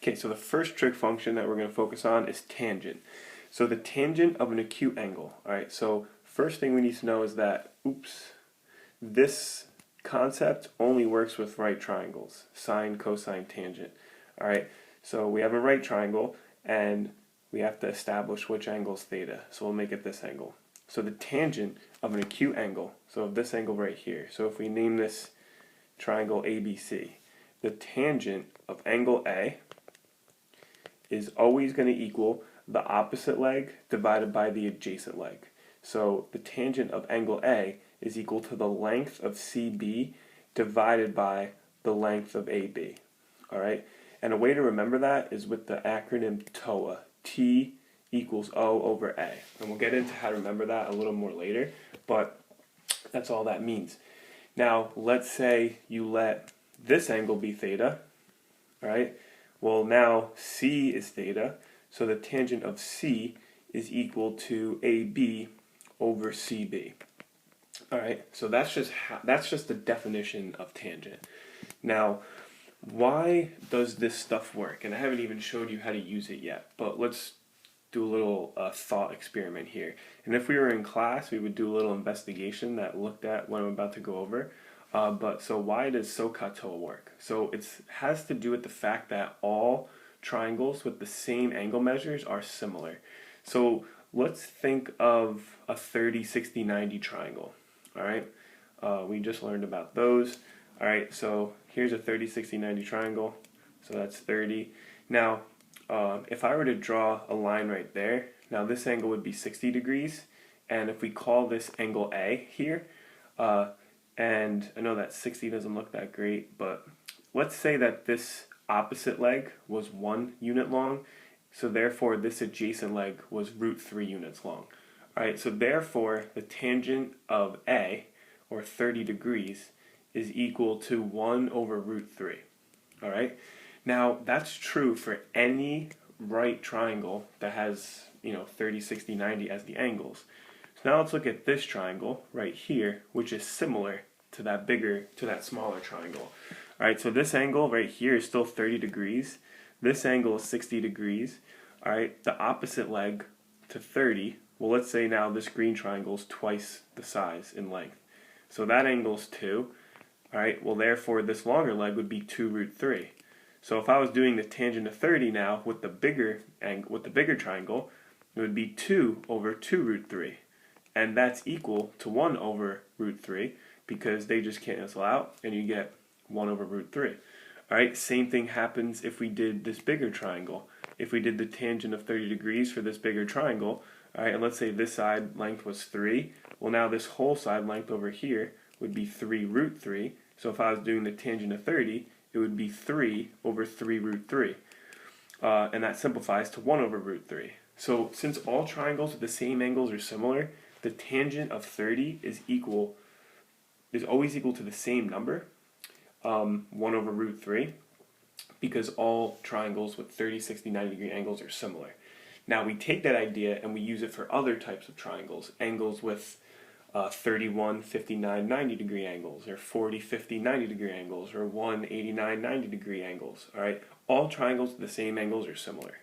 Okay, so the first trig function that we're going to focus on is tangent. So the tangent of an acute angle. Alright, so first thing we need to know is that, this concept only works with right triangles. Sine, cosine, tangent. Alright, so we have a right triangle and we have to establish which angle is theta. So we'll make it this angle. So the tangent of an acute angle, so of this angle right here. So if we name this triangle ABC, the tangent of angle A is always going to equal the opposite leg divided by the adjacent leg. So the tangent of angle A is equal to the length of CB divided by the length of AB. Alright? And a way to remember that is with the acronym TOA. T equals O over A. And we'll get into how to remember that a little more later, but that's all that means. Now, let's say you let this angle be theta. Alright? Well, now C is theta, so the tangent of C is equal to AB over CB. Alright, so that's just the definition of tangent. Now, why does this stuff work? And I haven't even showed you how to use it yet, but let's do a little thought experiment here. And if we were in class, we would do a little investigation that looked at what I'm about to go over. So why does SOHCAHTOA work? So it has to do with the fact that all triangles with the same angle measures are similar. So let's think of a 30, 60, 90 triangle. Alright, we just learned about those. Alright, so here's a 30, 60, 90 triangle. So that's 30. Now, if I were to draw a line right there, now this angle would be 60 degrees. And if we call this angle A here, and I know that 60 doesn't look that great, but let's say that this opposite leg was 1 unit long, so therefore this adjacent leg was √3 units long. Alright, so therefore the tangent of A, or 30 degrees, is equal to 1 over √3. Alright, now that's true for any right triangle that has, 30, 60, 90 as the angles. So now let's look at this triangle right here, which is similar to that smaller triangle. Alright, so this angle right here is still 30 degrees. This angle is 60 degrees. Alright, the opposite leg to 30, well, let's say now this green triangle is twice the size in length. So that angle is 2. Alright, well, therefore this longer leg would be 2 √3. So if I was doing the tangent of 30 now with the bigger triangle, it would be 2 over 2 √3. And that's equal to 1 over √3 because they just cancel out and you get 1 over √3. Alright, same thing happens if we did this bigger triangle. If we did the tangent of 30 degrees for this bigger triangle, alright, and let's say this side length was 3, well now this whole side length over here would be 3 √3. So if I was doing the tangent of 30, it would be 3 over 3 √3. And that simplifies to 1 over √3. So since all triangles with the same angles are similar, the tangent of 30 is always equal to the same number, 1 over √3, because all triangles with 30, 60, 90 degree angles are similar. Now we take that idea and we use it for other types of triangles, angles with 31, 59, 90 degree angles, or 40, 50, 90 degree angles, or 1, 89, 90 degree angles. Alright, all triangles with the same angles are similar.